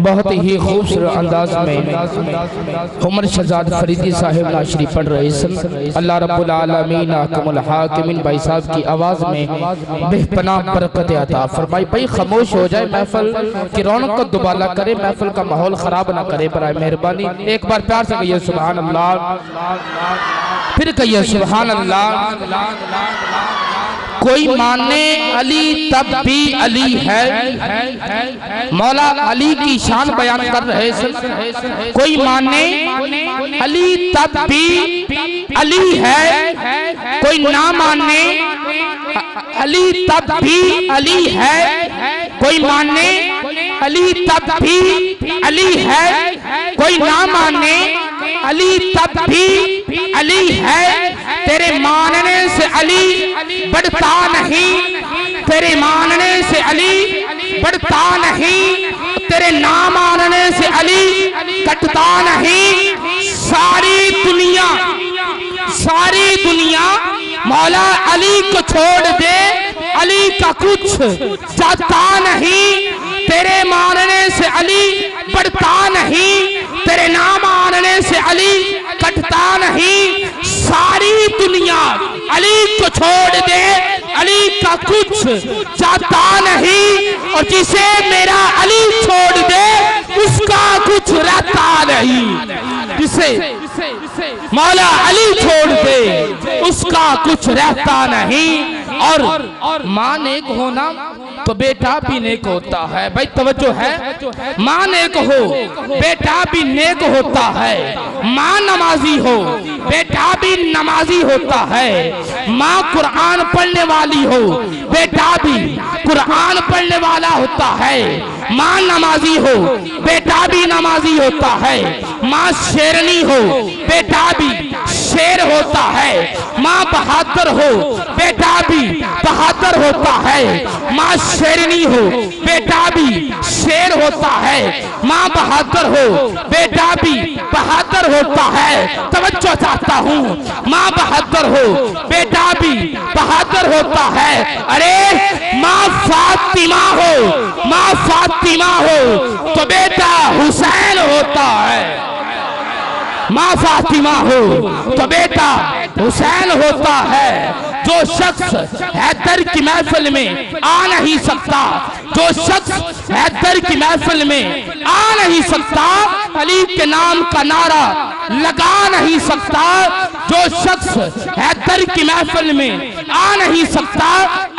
بہت ہی خوبصورت انداز میں عمر شہزاد فریدی صاحب ناشری پڑھ رہے ہیں۔ اللہ رب العالمین حکم الحاکمین بھائی صاحب کی آواز میں بے پناہ برکت عطا فرمائے۔ بھائی خاموش ہو جائے، محفل کی رونق کو دوبالا کرے، محفل کا ماحول خراب نہ کرے برائے مہربانی۔ ایک بار پیار سے کہیے سبحان اللہ، پھر کہیے سبحان اللہ۔ کوئی مانے علی تب بھی علی ہے، مولا علی کی شان بیان کر رہے ہیں۔ کوئی مانے علی تب بھی علی ہے، کوئی نہ مانے علی تب بھی علی ہے، کوئی مانے علی تب بھی علی ہے، کوئی نہ مانے علی تب بھی علی ہے۔ تیرے ماننے سے علی بڑھتا نہیں، تیرے ماننے سے علی بڑھتا نہیں، تیرے نہ ماننے سے علی کٹتا نہیں۔ ساری دنیا مولا علی کو چھوڑ دے، علی کا کچھ جاتا نہیں۔ تیرے ماننے سے علی بڑھتا نہیں، تیرے نہ ماننے سے علی کٹتا نہیں۔ ساری دنیا علی کو چھوڑ دے، علی کا کچھ جاتا نہیں، اور جسے میرا علی چھوڑ دے اس کا کچھ رہتا نہیں۔ جسے مولا علی چھوڑ دے اس کا کچھ رہتا نہیں۔ اور ماں نیک ہونا تو بیٹا بھی نیک ہوتا ہے۔ بھائی توجہ ہے، ماں نیک ہو بیٹا بھی نیک ہوتا ہے، ماں نمازی ہو بیٹا بھی نمازی ہوتا ہے، ماں قرآن پڑھنے والی ہو بیٹا بھی قرآن پڑھنے والا ہوتا ہے، ماں نمازی ہو بیٹا بھی نمازی ہوتا ہے، ماں شیرنی ہو بیٹا بھی شیر ہوتا ہے، ماں بہادر ہو بیٹا بھی بہادر ہوتا ہے، ماں شیرنی ہو بیٹا بھی شیر ہوتا ہے، ماں بہادر ہو بیٹا بھی بہادر ہوتا ہے۔ توجہ چاہتا ہوں، ماں بہادر ہو بیٹا بھی بہادر ہوتا ہے۔ ارے ماں فاطمہ ہو تو بیٹا حسین ہوتا ہے، ماں فاطمہ ہو تو بیٹا حسین ہوتا ہے۔ جو شخص حیدر کی محفل میں آ نہیں سکتا، جو شخص حیدر کی محفل میں آ نہیں سکتا، علی کے نام کا نعرہ لگا نہیں سکتا، جو شخص حیدر کی محفل میں آ نہیں سکتا،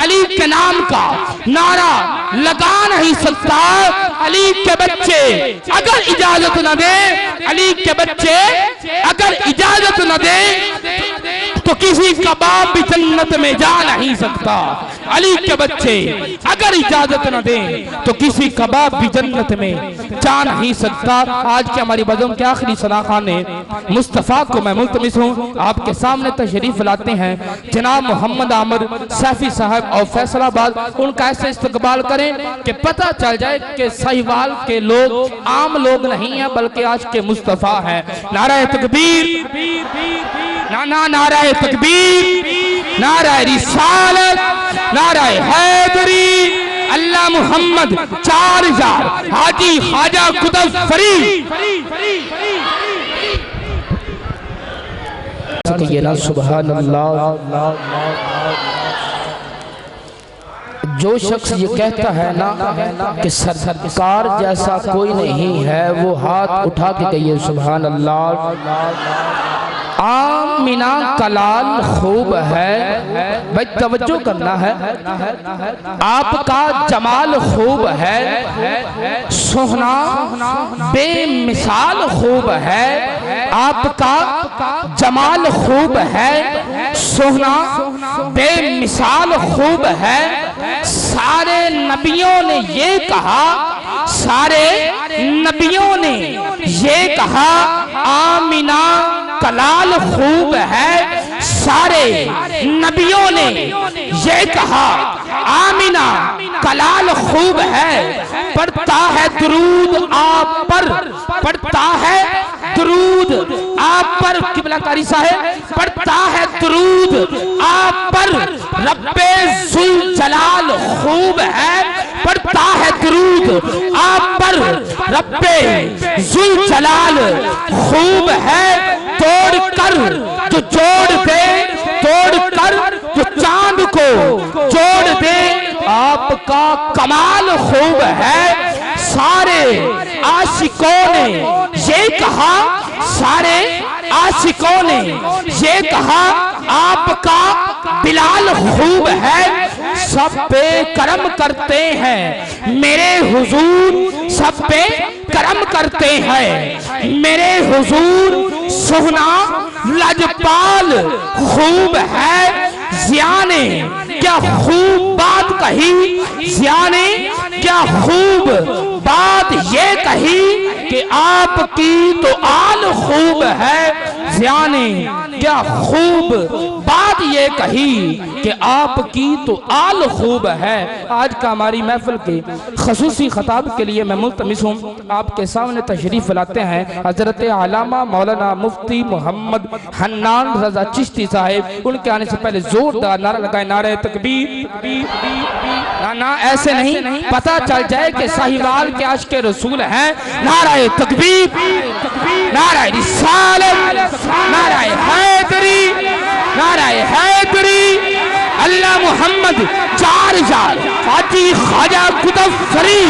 علی کے نام کا نعرہ لگا نہیں سکتا۔ علی کے بچے اگر اجازت نہ دے، علی کے بچے اگر اجازت نہ دے تو کسی کا باپ بھی جنت میں جا نہیں سکتا۔ علی کے بچے اگر اجازت نہ دیں تو کسی کا باپ بھی جنت میں جا نہیں سکتا۔ آج کی ہماری بزم کے آخری صلاح نے مصطفیٰ کو میں ملتمس ہوں آپ کے سامنے تشریف لاتے ہیں جناب محمد عامر سیفی صاحب اور فیصل آباد، ان کا ایسے استقبال کریں کہ پتہ چل جائے کہ سہیوال کے لوگ عام لوگ نہیں ہیں بلکہ آج کے مصطفیٰ ہیں۔ نعرہ تکبیر، نعرہ تکبیر، نعرہ رسالت، نعرہ حیدری، اللہ محمد 4000 حاجی خواجہ قطب فرید۔ کہیے سبحان اللہ۔ جو شخص یہ کہتا ہے نا کہ سرکار جیسا کوئی نہیں ہے، وہ ہاتھ اٹھا کے کہیے سبحان اللہ۔ آمینہ کلال خوب ہے، بھائی توجہ کرنا ہے، آپ کا جمال خوب ہے، سوہنا بے مثال خوب ہے، آپ کا جمال خوب ہے، سوہنا بے مثال خوب ہے۔ سارے نبیوں نے یہ کہا، سارے نبیوں نے یہ کہا آمینہ کلال خوب ہے، سارے نبیوں نے یہ کہا آمینہ کلال خوب ہے، پڑھتا ہے درود آپ پر، پڑھتا ہے درود آپ پر، قبلہ قاری صاحب پڑھتا ہے درود آپ پر، رب ذوالجلال خوب ہے، پڑھتا ہے درود آپ پر، رب ذوالجلال خوب ہے، توڑ کر جو جوڑ دے، توڑ کر جو چاند کو جوڑ دے، آپ کا کمال خوب ہے۔ سارے عاشقوں نے یہ کہا، سارے عاشقوں نے یہ کہا آپ کا بلال خوب ہے، سب پہ کرم کرتے ہیں میرے حضور، سب پہ کرم کرتے ہیں میرے حضور، سہنا لجپال خوب ہے، ضیاء نے کیا خوب بات کہی، ضیاء نے کیا خوب بات یہ کہی کہ آپ کی تو آل خوب ہے، ضیاء نے کیا خوب بات یہ کہی کہ آپ کی تو آل خوب ہے۔ آج کا ہماری محفل کے خصوصی خطاب کے لیے میں ملتمس ہوں، آپ کے سامنے تشریف لاتے ہیں حضرت علامہ مولانا مفتی محمد حنان رضا چشتی صاحب۔ ان کے آنے سے پہلے زوردار نعرہ لگائے، نعرہ تکبیر۔ نا ایسے نہیں، پتہ چل جائے کہ ساہیوال کے عاشق رسول ہیں۔ نعرہ تکبیر، نعرہ رسالت، نعرہ حیدری، نعرہ حیدری، اللہ محمد چار جار، فاتح خواجہ قطب فرید۔